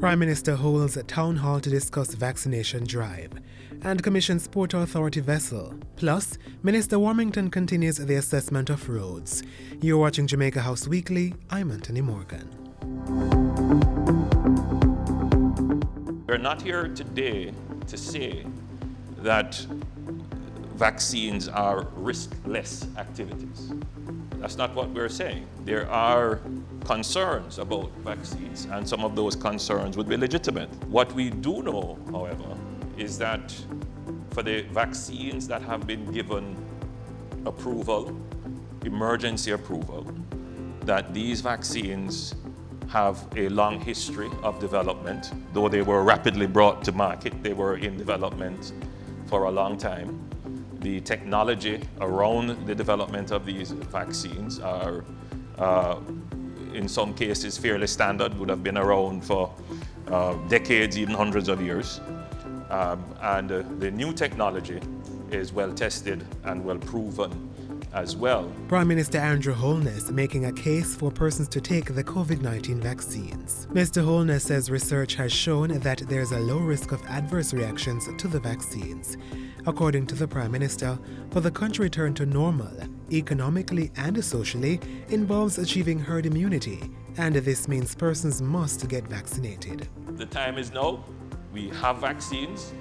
Prime Minister holds a town hall to discuss vaccination drive and commissions Port Authority vessel. Plus, Minister Warmington continues the assessment of roads. You're watching Jamaica House Weekly. I'm Anthony Morgan. We're not here today to say that vaccines are riskless activities. That's not what we're saying. There are concerns about vaccines, and some of those concerns would be legitimate. What we do know, however, is that for the vaccines that have been given approval, emergency approval, that these vaccines have a long history of development. Though they were rapidly brought to market, they were in development for a long time. The technology around the development of these vaccines are, in some cases, fairly standard, would have been around for decades, even hundreds of years. And the new technology is well tested and well proven as well. Prime Minister Andrew Holness making a case for persons to take the COVID-19 vaccines. Mr. Holness says research has shown that there's a low risk of adverse reactions to the vaccines. According to the Prime Minister, for the country return to normal, economically and socially, involves achieving herd immunity, and this means persons must get vaccinated. The time is now. We have vaccines.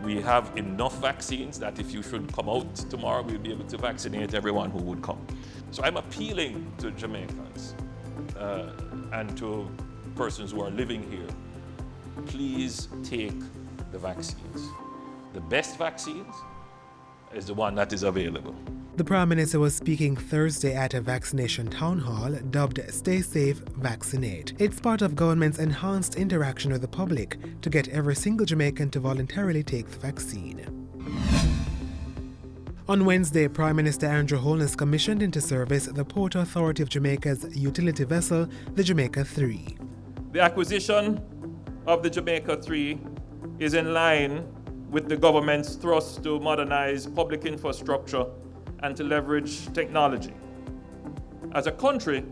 We have enough vaccines that if you should come out tomorrow, we'll be able to vaccinate everyone who would come. So I'm appealing to Jamaicans and to persons who are living here, please take the vaccines. The best vaccines is the one that is available. The Prime Minister was speaking Thursday at a vaccination town hall dubbed Stay Safe, Vaccinate. It's part of government's enhanced interaction with the public to get every single Jamaican to voluntarily take the vaccine. On Wednesday, Prime Minister Andrew Holness commissioned into service the Port Authority of Jamaica's utility vessel, the Jamaica 3. The acquisition of the Jamaica 3 is in line with the government's thrust to modernize public infrastructure and to leverage technology. As a country,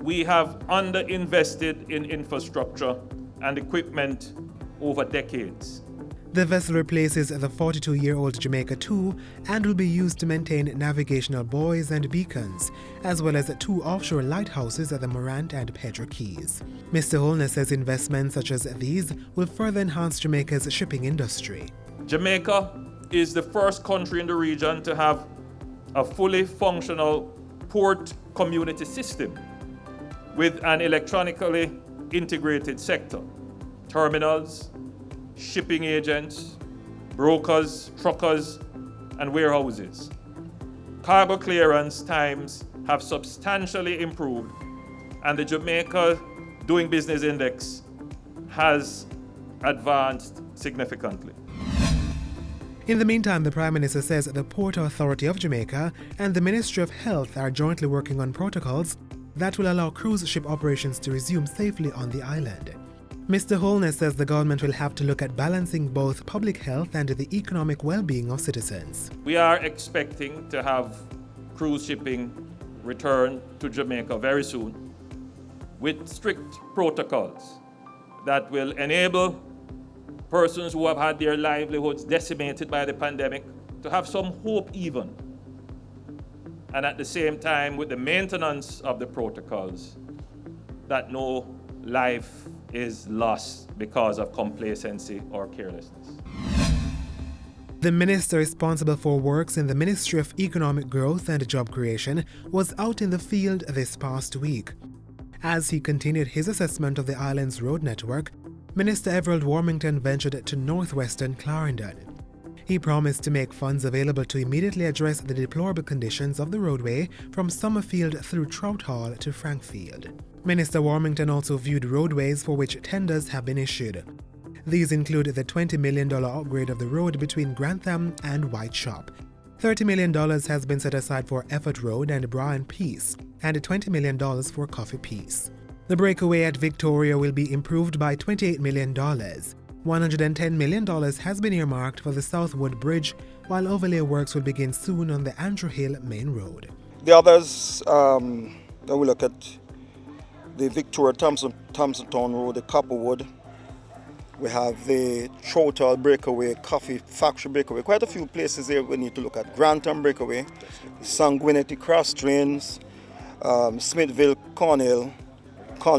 we have underinvested in infrastructure and equipment over decades. The vessel replaces the 42-year-old Jamaica 2 and will be used to maintain navigational buoys and beacons, as well as 2 offshore lighthouses at the Morant and Pedro Keys. Mr. Holness says investments such as these will further enhance Jamaica's shipping industry. Jamaica is the first country in the region to have a fully functional port community system with an electronically integrated sector. Terminals, shipping agents, brokers, truckers, and warehouses. Cargo clearance times have substantially improved, and the Jamaica Doing Business Index has advanced significantly. In the meantime, the Prime Minister says the Port Authority of Jamaica and the Ministry of Health are jointly working on protocols that will allow cruise ship operations to resume safely on the island. Mr. Holness says the government will have to look at balancing both public health and the economic well-being of citizens. We are expecting to have cruise shipping return to Jamaica very soon with strict protocols that will enable persons who have had their livelihoods decimated by the pandemic to have some hope even. And at the same time, with the maintenance of the protocols, that no life is lost because of complacency or carelessness. The minister responsible for works in the Ministry of Economic Growth and Job Creation was out in the field this past week. As he continued his assessment of the island's road network, Minister Warmington ventured to northwestern Clarendon. He promised to make funds available to immediately address the deplorable conditions of the roadway from Summerfield through Trout Hall to Frankfield. Minister Warmington also viewed roadways for which tenders have been issued. These include the $20 million upgrade of the road between Grantham and White Shop. $30 million has been set aside for Effort Road and Brian Peace, and $20 million for Coffee Peace. The breakaway at Victoria will be improved by $28 million. $110 million has been earmarked for the Southwood Bridge, while overlay works will begin soon on the Andrew Hill Main Road. The others that we look at the Victoria Thompson Town Road, the Copperwood. We have the Troughall Breakaway, Coffee Factory Breakaway. Quite a few places here we need to look at. Grantham Breakaway, Sanguinetti Cross Trains, Smithville Cornell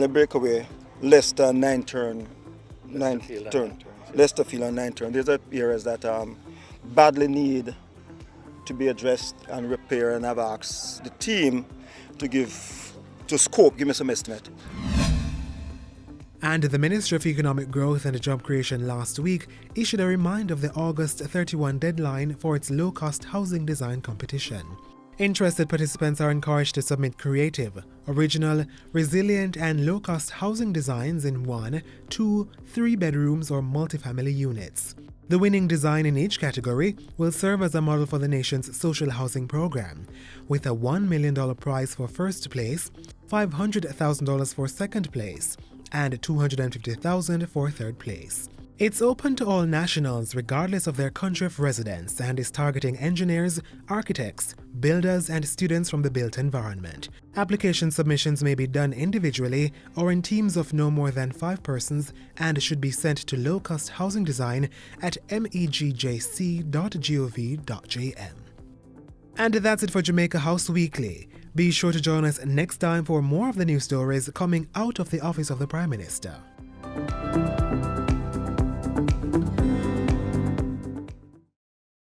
Breakaway, Leicester 9 turn. Leicesterfield and 9 turn. These are areas that badly need to be addressed and repaired, and I've asked the team to scope, give me some estimate. And the Ministry of Economic Growth and Job Creation last week issued a reminder of the August 31 deadline for its low-cost housing design competition. Interested participants are encouraged to submit creative, original, resilient and low-cost housing designs in 1, 2, 3 bedrooms or multifamily units. The winning design in each category will serve as a model for the nation's social housing program, with a $1 million prize for first place, $500,000 for second place, and $250,000 for third place. It's open to all nationals regardless of their country of residence and is targeting engineers, architects, builders, and students from the built environment. Application submissions may be done individually or in teams of no more than 5 persons and should be sent to low-cost housing design at megjc.gov.jm. And that's it for Jamaica House Weekly. Be sure to join us next time for more of the news stories coming out of the office of the Prime Minister.